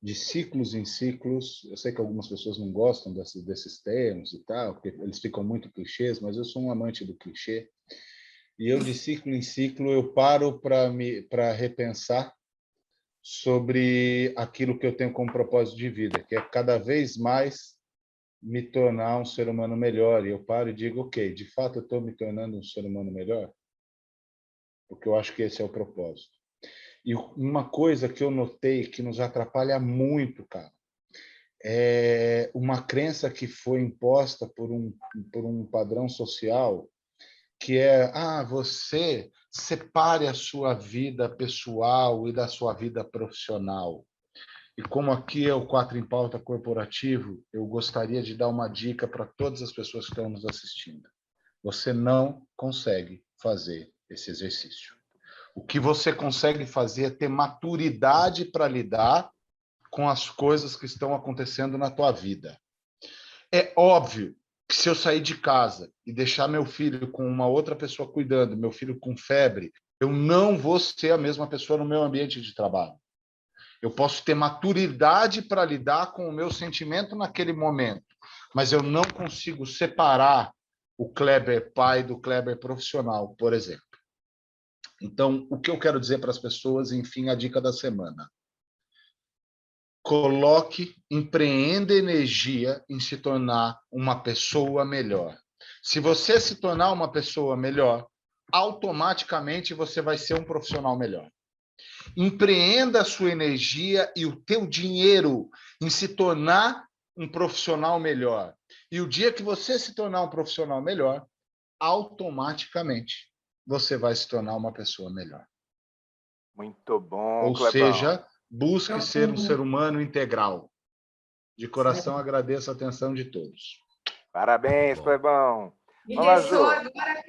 de ciclos em ciclos. Eu sei que algumas pessoas não gostam desses termos e tal, porque eles ficam muito clichês, mas eu sou um amante do clichê. E eu, de ciclo em ciclo, eu paro para repensar sobre aquilo que eu tenho como propósito de vida, que é cada vez mais me tornar um ser humano melhor. E eu paro e digo, ok, de fato eu estou me tornando um ser humano melhor? Porque eu acho que esse é o propósito. E uma coisa que eu notei que nos atrapalha muito, cara, é uma crença que foi imposta por um padrão social, que é, você separe a sua vida pessoal e da sua vida profissional. E como aqui é o Quatro em Pauta corporativo, eu gostaria de dar uma dica para todas as pessoas que estão nos assistindo. Você não consegue fazer esse exercício. O que você consegue fazer é ter maturidade para lidar com as coisas que estão acontecendo na tua vida. É óbvio que se eu sair de casa e deixar meu filho com uma outra pessoa cuidando, meu filho com febre, eu não vou ser a mesma pessoa no meu ambiente de trabalho. Eu posso ter maturidade para lidar com o meu sentimento naquele momento, mas eu não consigo separar o Kleber pai do Kleber profissional, por exemplo. Então, o que eu quero dizer para as pessoas, enfim, a dica da semana. Empreenda energia em se tornar uma pessoa melhor. Se você se tornar uma pessoa melhor, automaticamente você vai ser um profissional melhor. Empreenda a sua energia e o teu dinheiro em se tornar um profissional melhor. E o dia que você se tornar um profissional melhor, automaticamente você vai se tornar uma pessoa melhor. Muito bom, Ou Clebão. seja, busque ser um ser humano integral. De coração, agradeço a atenção de todos. Parabéns, Clebão. Me Vamos, deixou Ju. agora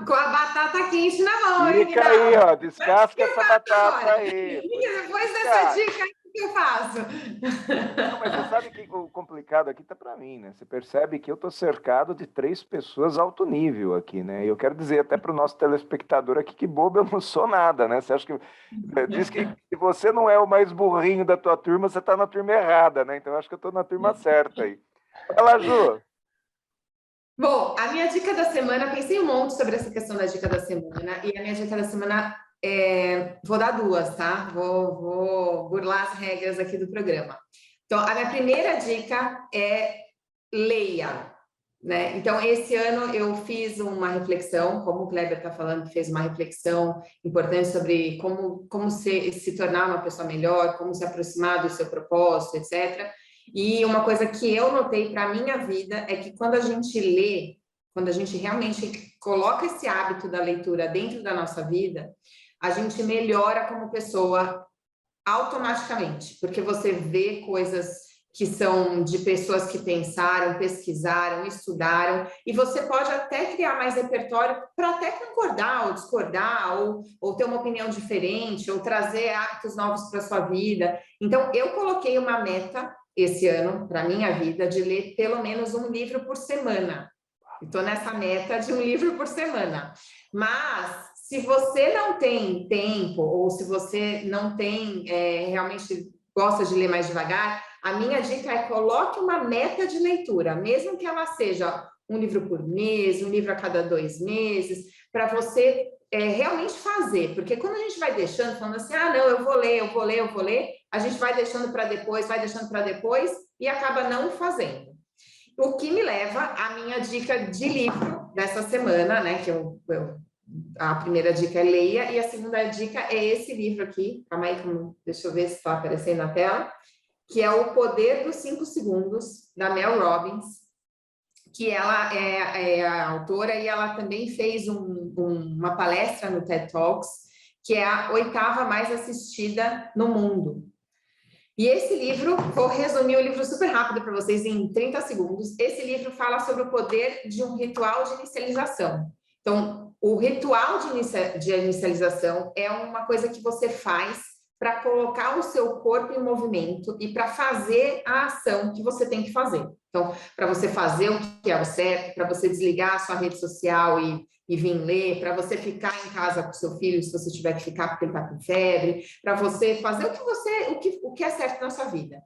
com a batata quente na mão, hein, Fica aí, Guilherme? ó. Descasca essa batata Agora. aí. Depois dessa Descasca. dica, o que eu faço? Não, mas você sabe que o complicado aqui está para mim, né? Você percebe que eu estou cercado de 3 pessoas alto nível aqui, né? E eu quero dizer até para o nosso telespectador aqui que bobo eu não sou nada, né? Você acha que diz que se você não é o mais burrinho da tua turma, você está na turma errada, né? Então eu acho que eu estou na turma certa aí. Vai lá, Ju. Bom, a minha dica da semana, pensei um monte sobre essa questão da dica da semana, e a minha dica da semana vou dar 2, tá? Vou burlar as regras aqui do programa. Então, a minha primeira dica é leia, né? Então, esse ano eu fiz uma reflexão, como o Kleber está falando, fez uma reflexão importante sobre como se tornar uma pessoa melhor, como se aproximar do seu propósito, etc. E uma coisa que eu notei para a minha vida é que quando a gente lê, quando a gente realmente coloca esse hábito da leitura dentro da nossa vida, a gente melhora como pessoa automaticamente, porque você vê coisas que são de pessoas que pensaram, pesquisaram, estudaram, e você pode até criar mais repertório para até concordar ou discordar, ou ter uma opinião diferente, ou trazer hábitos novos para a sua vida. Então, eu coloquei uma meta esse ano, para a minha vida, de ler pelo menos um livro por semana. Estou nessa meta de um livro por semana. Mas, se você não tem tempo, ou se você não tem, realmente gosta de ler mais devagar, a minha dica é coloque uma meta de leitura, mesmo que ela seja um livro por mês, um livro a cada 2 meses, para você realmente fazer. Porque quando a gente vai deixando, falando assim, não, eu vou ler, a gente vai deixando para depois, e acaba não fazendo. O que me leva à minha dica de livro dessa semana, né? Que a primeira dica é leia, e a segunda dica é esse livro aqui. Calma aí, deixa eu ver se está aparecendo na tela. Que é O Poder dos 5 Segundos, da Mel Robbins, que ela é a autora, e ela também fez uma palestra no TED Talks, que é a 8ª mais assistida no mundo. E esse livro, vou resumir o livro super rápido para vocês em 30 segundos. Esse livro fala sobre o poder de um ritual de inicialização. Então, o ritual de inicialização é uma coisa que você faz para colocar o seu corpo em movimento e para fazer a ação que você tem que fazer. Então, para você fazer o que é o certo, para você desligar a sua rede social e vir ler, para você ficar em casa com seu filho, se você tiver que ficar porque ele está com febre, para você fazer o que é certo na sua vida.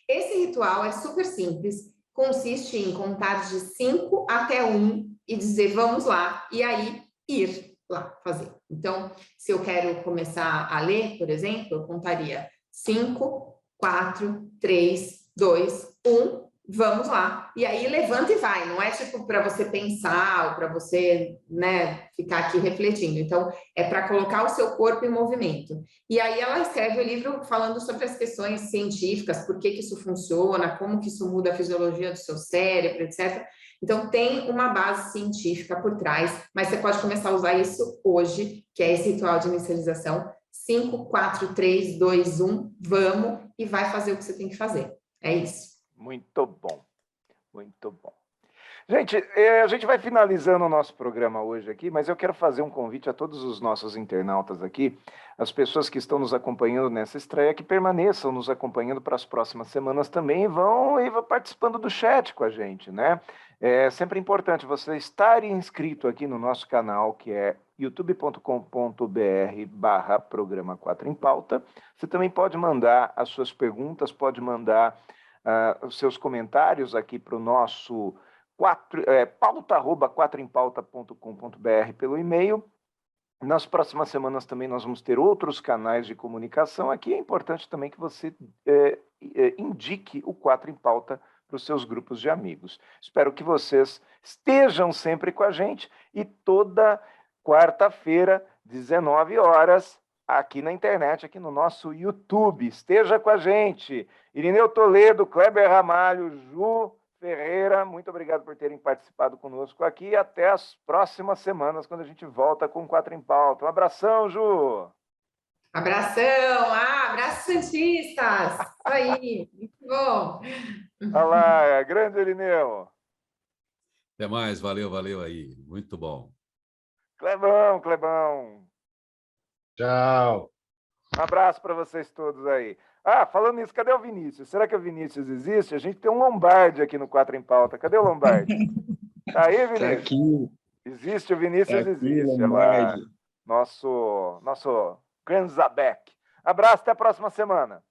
Esse ritual é super simples, consiste em contar de 5 até 1 e dizer vamos lá, e aí ir lá fazer. Então, se eu quero começar a ler, por exemplo, eu contaria 5, 4, 3, 2, 1, vamos lá. E aí levanta e vai, não é tipo para você pensar ou para você, né, ficar aqui refletindo. Então, é para colocar o seu corpo em movimento. E aí ela escreve o livro falando sobre as questões científicas, por que isso funciona, como que isso muda a fisiologia do seu cérebro, etc. Então, tem uma base científica por trás, mas você pode começar a usar isso hoje, que é esse ritual de inicialização. 5, 4, 3, 2, 1, vamos, e vai fazer o que você tem que fazer. É isso. Muito bom, muito bom. Gente, a gente vai finalizando o nosso programa hoje aqui, mas eu quero fazer um convite a todos os nossos internautas aqui, as pessoas que estão nos acompanhando nessa estreia, que permaneçam nos acompanhando para as próximas semanas também e vão participando do chat com a gente, né? É sempre importante você estar inscrito aqui no nosso canal, que é youtube.com.br/programa 4 em Pauta. Você também pode mandar as suas perguntas, pode mandar os seus comentários aqui para o nosso pauta@4empauta.com.br pelo e-mail. Nas próximas semanas também nós vamos ter outros canais de comunicação. Aqui é importante também que você indique o 4 em Pauta para os seus grupos de amigos. Espero que vocês estejam sempre com a gente e toda quarta-feira, 19 horas, aqui na internet, aqui no nosso YouTube. Esteja com a gente. Irineu Toledo, Kleber Ramalho, Ju Ferreira, muito obrigado por terem participado conosco aqui. Até as próximas semanas, quando a gente volta com 4 em Pauta. Um abração, Ju! Abração! Abraço, Santistas! Isso aí! Muito bom! Olha lá, grande Irineu. Até mais, valeu aí. Muito bom. Clebão. Tchau. Um abraço para vocês todos aí. Falando nisso, cadê o Vinícius? Será que o Vinícius existe? A gente tem um Lombardi aqui no 4 em Pauta. Cadê o Lombardi? Tá aí, Vinícius? Tá aqui. Existe, o Vinícius Tá aqui, existe. Olha lá. Nosso Granzabeck. Abraço, até a próxima semana.